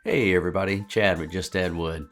Hey everybody, Chad with Just Add Wood.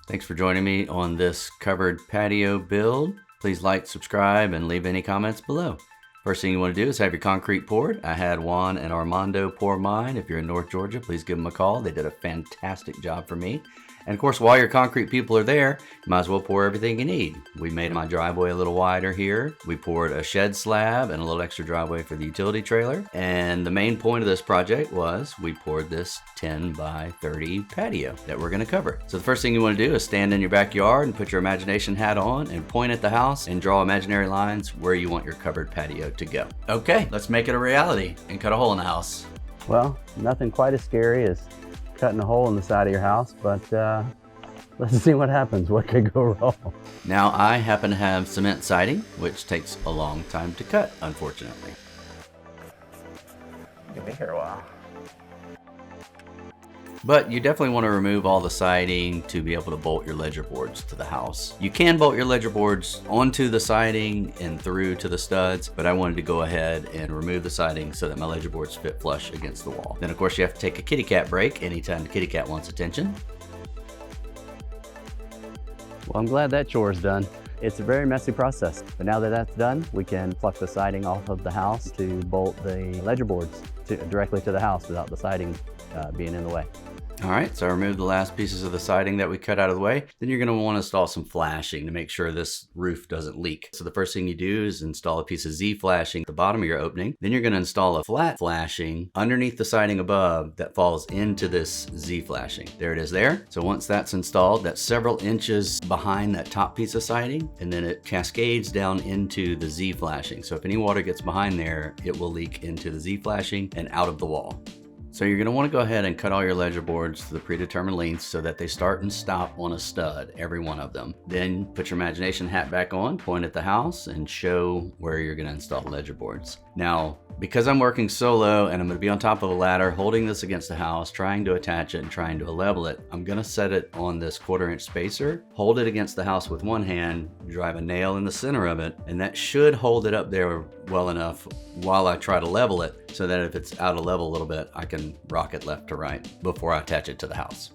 Thanks for joining me on this covered patio build. Please like, subscribe, and leave any comments below. First thing you want to do is have your concrete poured. I had Juan and Armando pour mine. If you're in North Georgia, please give them a call. They did a fantastic job for me. And of course, while your concrete people are there, you might as well pour everything you need. We made my driveway a little wider here. We poured a shed slab and a little extra driveway for the utility trailer. And the main point of this project was we poured this 10 by 30 patio that we're gonna cover. So the first thing you wanna do is stand in your backyard and put your imagination hat on and point at the house and draw imaginary lines where you want your covered patio to go. Okay, let's make it a reality and cut a hole in the house. Well, nothing quite as scary as cutting a hole in the side of your house, but let's see what happens. What could go wrong? Now I happen to have cement siding, which takes a long time to cut, unfortunately. Give me here a while. But you definitely want to remove all the siding to be able to bolt your ledger boards to the house. You can bolt your ledger boards onto the siding and through to the studs, but I wanted to go ahead and remove the siding so that my ledger boards fit flush against the wall. Then of course you have to take a kitty cat break anytime the kitty cat wants attention. Well, I'm glad that chore is done. It's a very messy process, but now that that's done, we can pluck the siding off of the house to bolt the ledger boards directly to the house without the siding being in the way. All right, so I removed the last pieces of the siding that we cut out of the way. Then you're gonna wanna install some flashing to make sure this roof doesn't leak. So the first thing you do is install a piece of Z flashing at the bottom of your opening. Then you're gonna install a flat flashing underneath the siding above that falls into this Z flashing. There it is there. So once that's installed, that's several inches behind that top piece of siding, and then it cascades down into the Z flashing. So if any water gets behind there, it will leak into the Z flashing and out of the wall. So you're gonna wanna go ahead and cut all your ledger boards to the predetermined lengths so that they start and stop on a stud, every one of them. Then put your imagination hat back on, point at the house, and show where you're gonna install the ledger boards. Now, because I'm working solo and I'm gonna be on top of a ladder, holding this against the house, trying to attach it and trying to level it, I'm gonna set it on this 1/4" spacer, hold it against the house with one hand, drive a nail in the center of it, and that should hold it up there well enough while I try to level it, so that if it's out of level a little bit, I can rock it left to right before I attach it to the house.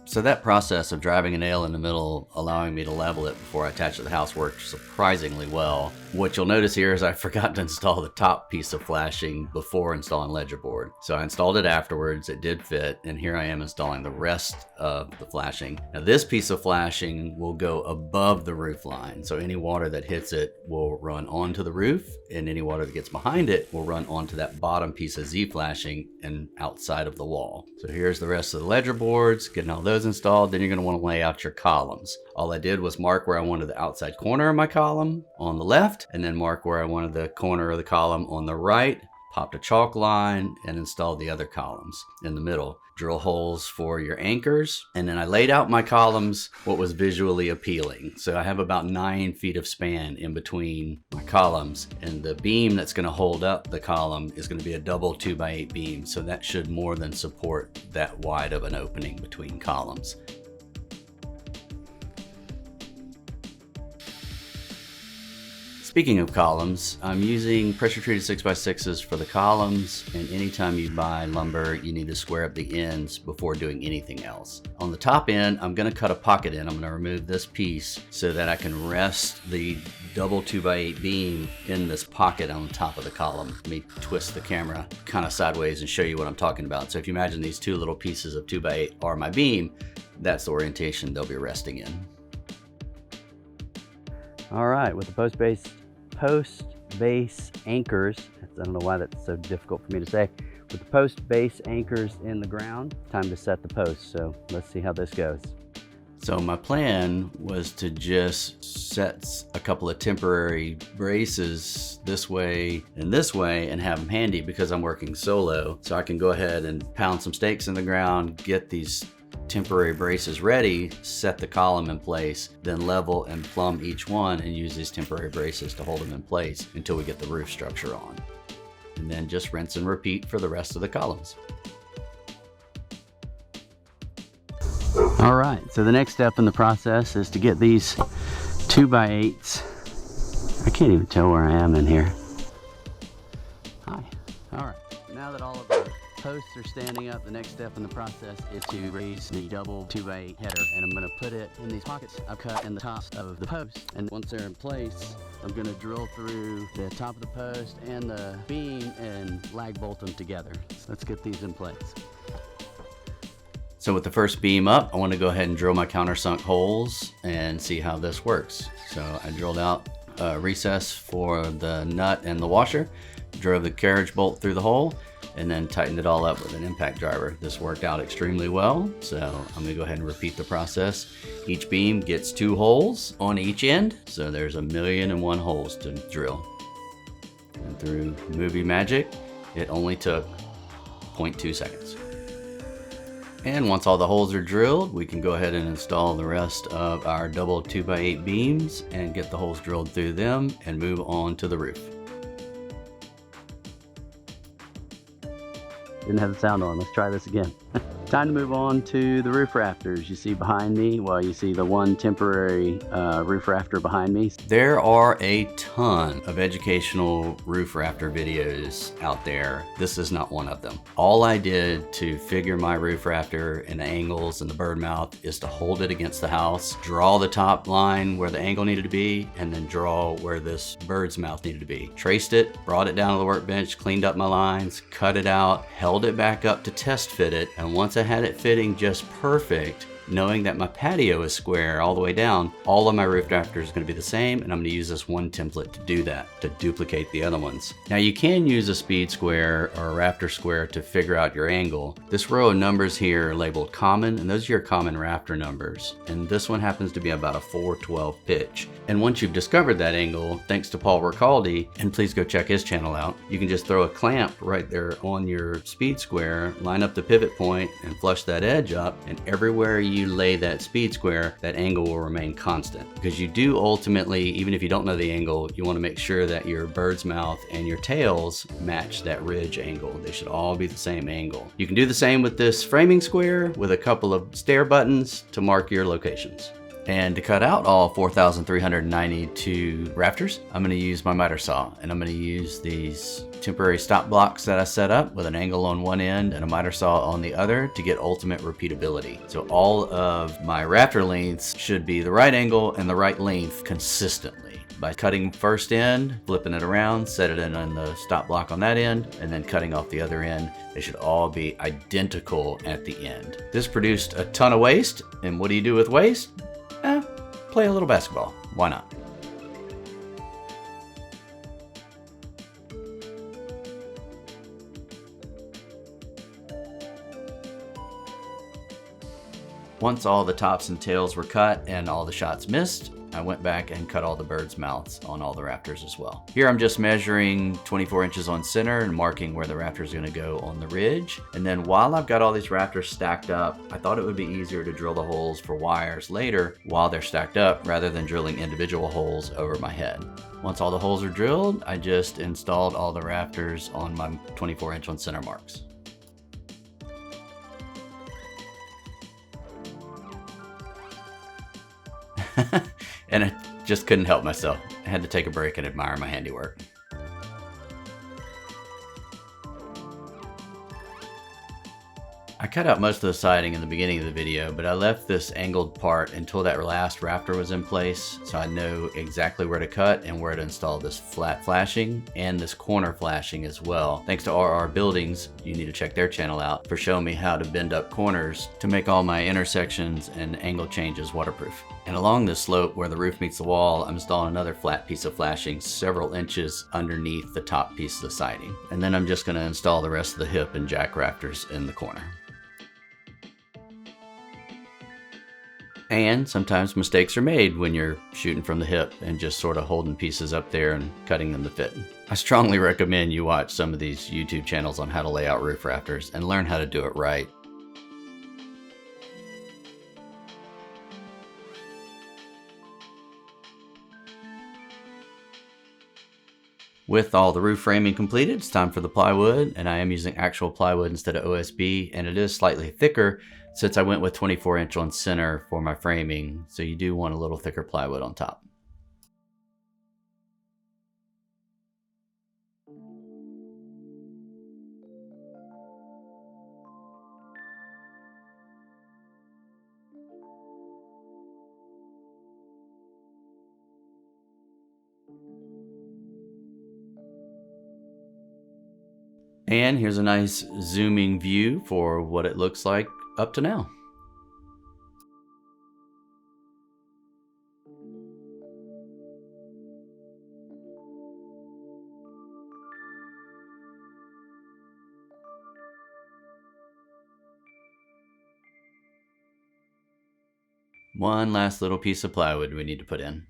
So that process of driving a nail in the middle, allowing me to level it before I attach it to the house worked surprisingly well. What you'll notice here is I forgot to install the top piece of flashing before installing ledger board. So I installed it afterwards, it did fit, and here I am installing the rest of the flashing. Now this piece of flashing will go above the roof line, so any water that hits it will run onto the roof, and any water that gets behind it will run onto that bottom piece of Z flashing and outside of the wall. So here's the rest of the ledger boards, getting all those installed. Then you're going to want to lay out your columns. All I did was mark where I wanted the outside corner of my column on the left, and then mark where I wanted the corner of the column on the right, popped a chalk line, and installed the other columns in the middle. Drill holes for your anchors, and then I laid out my columns what was visually appealing. So I have about 9 feet of span in between my columns, and the beam that's going to hold up the column is going to be a double 2x8 beam, so that should more than support that wide of an opening between columns. Speaking of columns, I'm using pressure treated 6x6s for the columns, and anytime you buy lumber, you need to square up the ends before doing anything else. On the top end, I'm gonna cut a pocket in. I'm gonna remove this piece so that I can rest the double 2x8 beam in this pocket on the top of the column. Let me twist the camera kind of sideways and show you what I'm talking about. So if you imagine these two little pieces of 2x8 are my beam, that's the orientation they'll be resting in. All right, with the post base anchors, I don't know why that's so difficult for me to say. With the post base anchors in the ground, time to set the posts. So let's see how this goes. So my plan was to just set a couple of temporary braces this way and have them handy because I'm working solo. So I can go ahead and pound some stakes in the ground, get these temporary braces ready, set the column in place, then level and plumb each one and use these temporary braces to hold them in place until we get the roof structure on. And then just rinse and repeat for the rest of the columns. All right, so the next step in the process is to get these 2x8s. I can't even tell where I am in here. Hi. All right. Now that all of the posts are standing up, the next step in the process is to raise the double 2x8 header, and I'm going to put it in these pockets I've cut in the tops of the post. And once they're in place, I'm going to drill through the top of the post and the beam and lag bolt them together. So let's get these in place. So with the first beam up, I want to go ahead and drill my countersunk holes and see how this works. So I drilled out a recess for the nut and the washer, drove the carriage bolt through the hole, and then tightened it all up with an impact driver. This worked out extremely well, so I'm gonna go ahead and repeat the process. Each beam gets 2 holes on each end, so there's 1,000,001 holes to drill. And through movie magic, it only took 0.2 seconds. And once all the holes are drilled, we can go ahead and install the rest of our double 2x8 beams and get the holes drilled through them and move on to the roof. Didn't have the sound on. Let's try this again. Time to move on to the roof rafters. You see behind me, well, you see the one temporary roof rafter behind me. There are a ton of educational roof rafter videos out there. This is not one of them. All I did to figure my roof rafter and the angles and the bird mouth is to hold it against the house, draw the top line where the angle needed to be, and then draw where this bird's mouth needed to be. Traced it, brought it down to the workbench, cleaned up my lines, cut it out, held it back up to test fit it, and once I had it fitting just perfect, knowing that my patio is square all the way down, all of my roof rafters are going to be the same, and I'm going to use this one template to do that, to duplicate the other ones. Now you can use a speed square or a rafter square to figure out your angle. This row of numbers here are labeled common, and those are your common rafter numbers. And this one happens to be about a 412 pitch. And once you've discovered that angle, thanks to Paul Ricaldi, and please go check his channel out, you can just throw a clamp right there on your speed square, line up the pivot point, and flush that edge up, and everywhere you lay that speed square, that angle will remain constant. Because you do ultimately, even if you don't know the angle, you want to make sure that your bird's mouth and your tails match that ridge angle. They should all be the same angle. You can do the same with this framing square with a couple of stair buttons to mark your locations. And to cut out all 4,392 rafters, I'm going to use my miter saw, and I'm going to use these temporary stop blocks that I set up with an angle on one end and a miter saw on the other to get ultimate repeatability. So all of my rafter lengths should be the right angle and the right length consistently. By cutting first end, flipping it around, set it in on the stop block on that end, and then cutting off the other end, they should all be identical at the end. This produced a ton of waste, and what do you do with waste? Play a little basketball. Why not? Once all the tops and tails were cut and all the shots missed, I went back and cut all the birds' mouths on all the rafters as well. Here I'm just measuring 24 inches on center and marking where the rafter is going to go on the ridge. And then while I've got all these rafters stacked up, I thought it would be easier to drill the holes for wires later while they're stacked up rather than drilling individual holes over my head. Once all the holes are drilled, I just installed all the rafters on my 24 inch on center marks. And I just couldn't help myself. I had to take a break and admire my handiwork. I cut out most of the siding in the beginning of the video, but I left this angled part until that last rafter was in place, so I know exactly where to cut and where to install this flat flashing and this corner flashing as well. Thanks to RR Buildings, you need to check their channel out, for showing me how to bend up corners to make all my intersections and angle changes waterproof. And along this slope where the roof meets the wall, I'm installing another flat piece of flashing several inches underneath the top piece of the siding. And then I'm just going to install the rest of the hip and jack rafters in the corner. And sometimes mistakes are made when you're shooting from the hip and just sort of holding pieces up there and cutting them to fit. I strongly recommend you watch some of these YouTube channels on how to lay out roof rafters and learn how to do it right. With all the roof framing completed, it's time for the plywood, and I am using actual plywood instead of OSB, and it is slightly thicker since I went with 24 inch on center for my framing, so you do want a little thicker plywood on top. And here's a nice zooming view for what it looks like up to now. One last little piece of plywood we need to put in.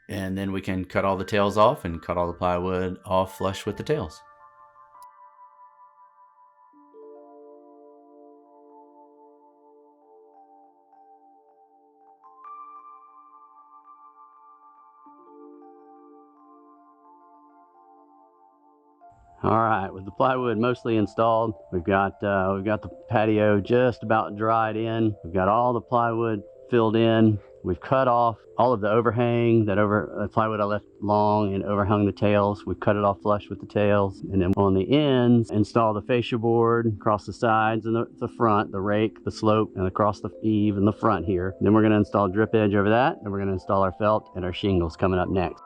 And then we can cut all the tails off and cut all the plywood off flush with the tails. All right, with the plywood mostly installed, we've got the patio just about dried in. We've got all the plywood filled in. We've cut off all of the overhang, plywood I left long and overhung the tails. We've cut it off flush with the tails. And then on the ends, install the fascia board across the sides and the front, the rake, the slope, and across the eave and the front here. Then we're gonna install drip edge over that, and we're gonna install our felt and our shingles coming up next.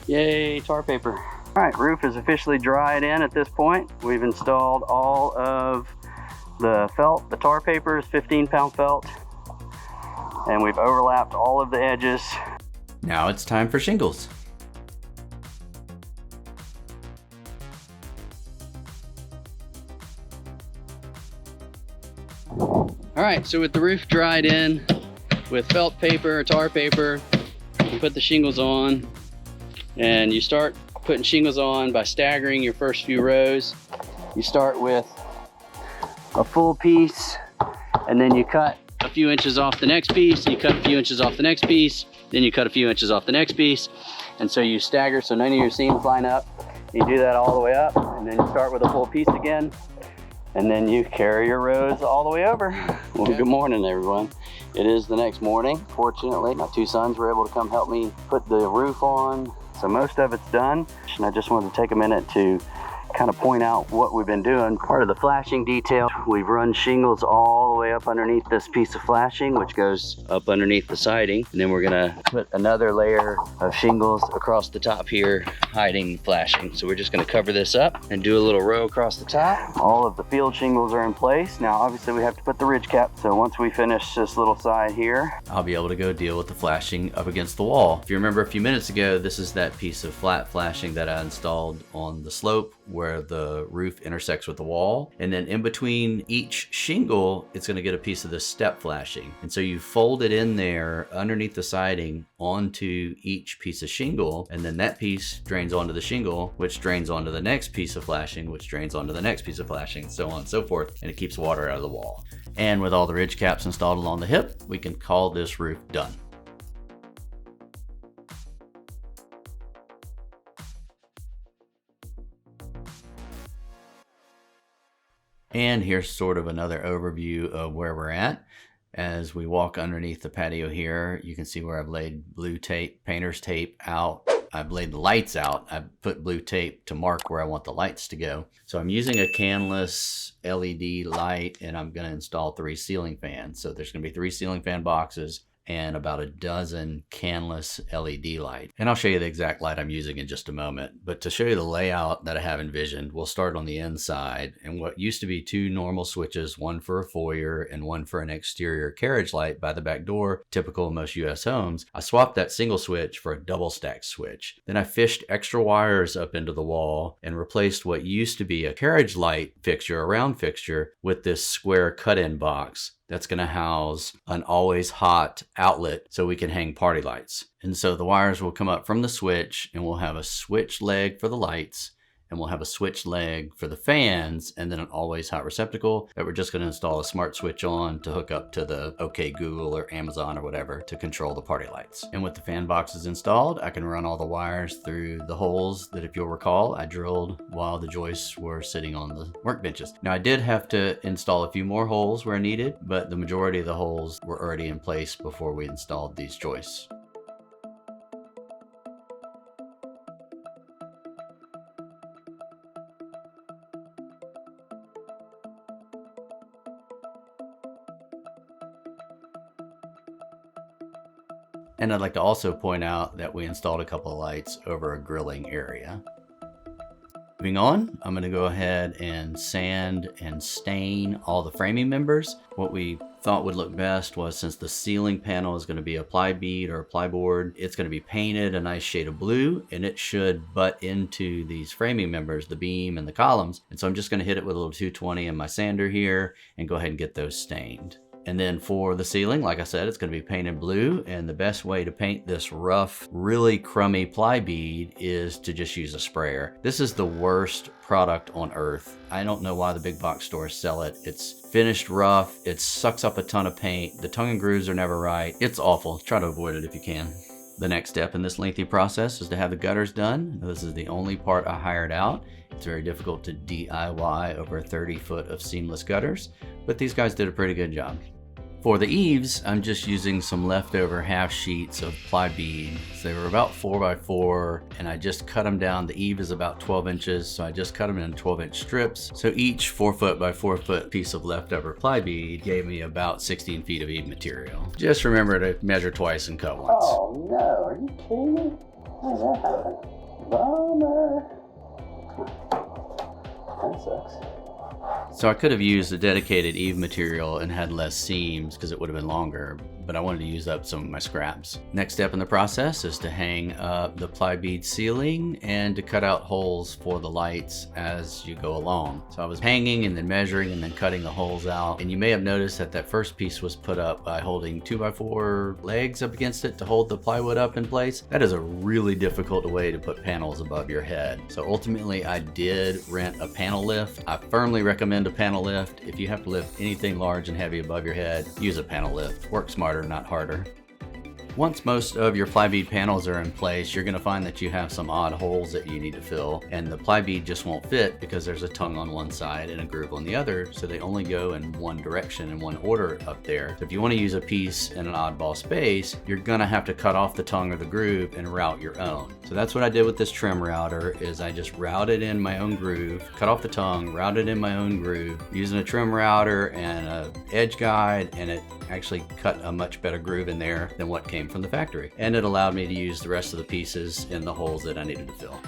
Yay, tar paper. All right, roof is officially dried in at this point. We've installed all of the felt, the tar paper is 15-pound felt, and we've overlapped all of the edges. Now it's time for shingles. All right, so with the roof dried in, with felt paper, tar paper, you put the shingles on. And you start putting shingles on by staggering your first few rows. You start with a full piece, and then you cut a few inches off the next piece, you cut a few inches off the next piece, then you cut a few inches off the next piece. And so you stagger so none of your seams line up. You do that all the way up, and then you start with a full piece again, and then you carry your rows all the way over. Well, good morning, everyone. It is the next morning. Fortunately, my two sons were able to come help me put the roof on. So most of it's done, and I just wanted to take a minute to kind of point out what we've been doing. Part of the flashing detail, we've run shingles all the way up underneath this piece of flashing, which goes up underneath the siding. And then we're gonna put another layer of shingles across the top here, hiding flashing. So we're just gonna cover this up and do a little row across the top. All of the field shingles are in place. Now, obviously we have to put the ridge cap. So once we finish this little side here, I'll be able to go deal with the flashing up against the wall. If you remember a few minutes ago, this is that piece of flat flashing that I installed on the slope where the roof intersects with the wall. And then in between each shingle, it's gonna get a piece of this step flashing. And so you fold it in there underneath the siding onto each piece of shingle, and then that piece drains onto the shingle, which drains onto the next piece of flashing, which drains onto the next piece of flashing, so on and so forth, and it keeps water out of the wall. And with all the ridge caps installed along the hip, we can call this roof done. And here's sort of another overview of where we're at. As we walk underneath the patio here, you can see where I've laid blue tape, painter's tape out. I've laid the lights out. I've put blue tape to mark where I want the lights to go. So I'm using a canless LED light, and I'm gonna install 3 ceiling fans. So there's gonna be 3 ceiling fan boxes and about a dozen canless LED lights. And I'll show you the exact light I'm using in just a moment. But to show you the layout that I have envisioned, we'll start on the inside. And what used to be 2 normal switches, one for a foyer and one for an exterior carriage light by the back door, typical of most US homes, I swapped that single switch for a double stack switch. Then I fished extra wires up into the wall and replaced what used to be a carriage light fixture, a round fixture, with this square cut-in box that's gonna house an always hot outlet so we can hang party lights. And so the wires will come up from the switch, and we'll have a switch leg for the lights, and we'll have a switch leg for the fans and then an always hot receptacle that we're just going to install a smart switch on to hook up to the OK Google or Amazon or whatever to control the party lights. And with the fan boxes installed, I can run all the wires through the holes that, if you'll recall, I drilled while the joists were sitting on the workbenches. Now I did have to install a few more holes where needed, but the majority of the holes were already in place before we installed these joists. And I'd like to also point out that we installed a couple of lights over a grilling area. Moving on, I'm going to go ahead and sand and stain all the framing members. What we thought would look best was, since the ceiling panel is going to be a ply bead or a plyboard, it's going to be painted a nice shade of blue, and it should butt into these framing members, the beam and the columns. And so I'm just going to hit it with a little 220 in my sander here and go ahead and get those stained. And then for the ceiling, like I said, it's going to be painted blue, and the best way to paint this rough, really crummy ply bead is to just use a sprayer. This is the worst product on earth. I don't know why the big box stores sell it. It's finished rough, it sucks up a ton of paint, the tongue and grooves are never right. It's awful. Try to avoid it if you can. The next step in this lengthy process is to have the gutters done. This is the only part I hired out. It's very difficult to DIY over 30 foot of seamless gutters, but these guys did a pretty good job. For the eaves, I'm just using some leftover half sheets of ply bead. So they were about 4x4, and I just cut them down. The eave is about 12 inches, so I just cut them in 12-inch strips. So each 4 foot by 4 foot piece of leftover ply bead gave me about 16 feet of eave material. Just remember to measure twice and cut once. Oh no, are you kidding me? How did that happen? Bummer. That sucks. So I could have used a dedicated eave material and had less seams because it would have been longer, but I wanted to use up some of my scraps. Next step in the process is to hang up the ply bead ceiling and to cut out holes for the lights as you go along. So I was hanging and then measuring and then cutting the holes out. And you may have noticed that that first piece was put up by holding 2x4 legs up against it to hold the plywood up in place. That is a really difficult way to put panels above your head. So ultimately I did rent a panel lift. I firmly recommend a panel lift. If you have to lift anything large and heavy above your head, use a panel lift. Work smarter, not harder. Once most of your ply bead panels are in place, you're going to find that you have some odd holes that you need to fill, and the ply bead just won't fit because there's a tongue on one side and a groove on the other, so they only go in one direction in one order up there. So if you want to use a piece in an oddball space, you're going to have to cut off the tongue or the groove and route your own. So that's what I did with this trim router, is I just routed in my own groove, cut off the tongue, routed in my own groove using a trim router and a edge guide, and it actually cut a much better groove in there than what came from the factory. And it allowed me to use the rest of the pieces in the holes that I needed to fill.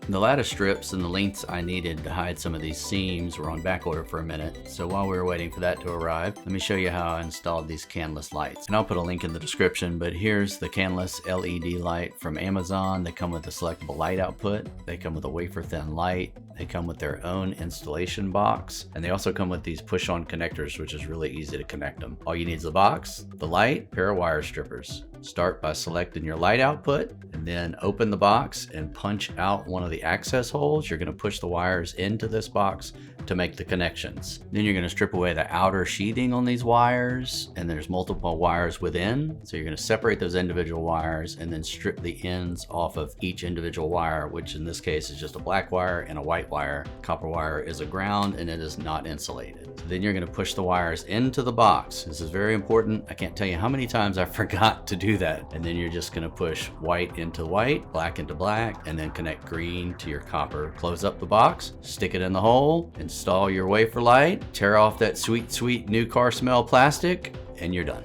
The lattice strips and the lengths I needed to hide some of these seams were on back order for a minute, so while we were waiting for that to arrive, let me show you how I installed these canless lights. And I'll put a link in the description, but here's the canless LED light from Amazon. They come with a selectable light output, they come with a wafer thin light, they come with their own installation box, and they also come with these push-on connectors, which is really easy to connect them. All you need is the box, the light, pair of wire strippers. Start by selecting your light output, and then open the box and punch out one of the access holes. You're going to push the wires into this box to make the connections. Then you're going to strip away the outer sheathing on these wires, and there's multiple wires within. So you're going to separate those individual wires and then strip the ends off of each individual wire, which in this case is just a black wire and a white wire. Copper wire is a ground and it is not insulated. So then you're going to push the wires into the box. This is very important. I can't tell you how many times I forgot to do that. And then you're just going to push white into white, black into black, and then connect green to your copper. Close up the box, stick it in the hole, install your wafer light, tear off that sweet, sweet new car smell plastic, and you're done.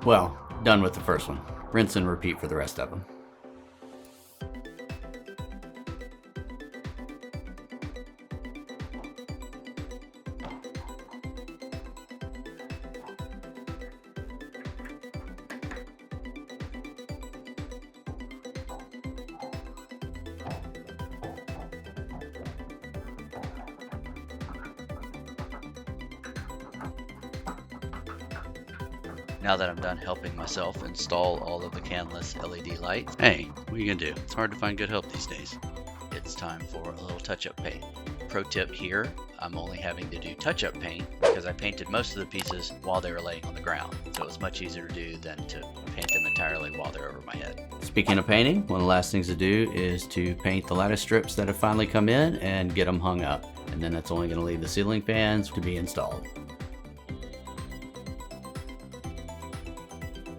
Well, done with the first one. Rinse and repeat for the rest of them. Now that I'm done helping myself install all of the canvas LED lights, hey, what are you gonna do? It's hard to find good help these days. It's time for a little touch-up paint. Pro tip here, I'm only having to do touch-up paint because I painted most of the pieces while they were laying on the ground. So it was much easier to do than to paint them entirely while they're over my head. Speaking of painting, one of the last things to do is to paint the lattice strips that have finally come in and get them hung up. And then that's only going to leave the ceiling fans to be installed.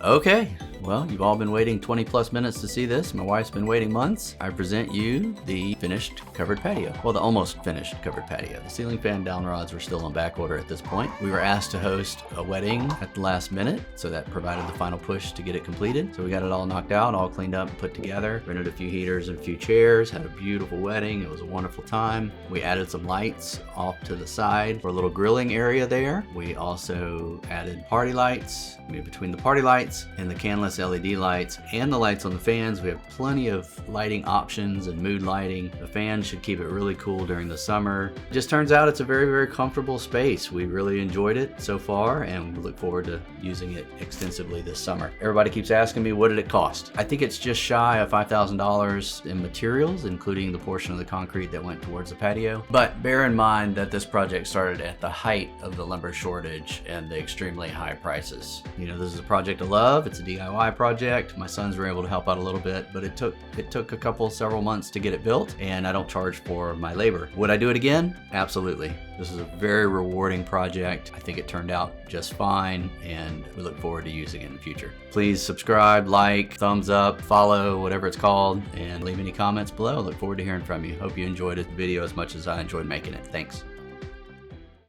Okay, well, you've all been waiting 20 plus minutes to see this. My wife's been waiting months. I present you the finished covered patio. Well, the almost finished covered patio. The ceiling fan down rods were still on back order at this point. We were asked to host a wedding at the last minute, so that provided the final push to get it completed. So we got it all knocked out, all cleaned up and put together. Rented a few heaters and a few chairs, had a beautiful wedding. It was a wonderful time. We added some lights off to the side for a little grilling area there. We also added party lights. Between the party lights and the canvas LED lights and the lights on the fans, we have plenty of lighting options and mood lighting. The fans should keep it really cool during the summer. It just turns out it's a very, very comfortable space. We really enjoyed it so far, and we look forward to using it extensively this summer. Everybody keeps asking me, what did it cost? I think it's just shy of $5,000 in materials, including the portion of the concrete that went towards the patio. But bear in mind that this project started at the height of the lumber shortage and the extremely high prices. You know, this is a project of love. It's a DIY project. My sons were able to help out a little bit, but it took several months to get it built, and I don't charge for my labor. Would I do it again? Absolutely. This is a very rewarding project. I think it turned out just fine, and we look forward to using it in the future. Please subscribe, like, thumbs up, follow, whatever it's called, and leave any comments below. I look forward to hearing from you. Hope you enjoyed the video as much as I enjoyed making it. Thanks.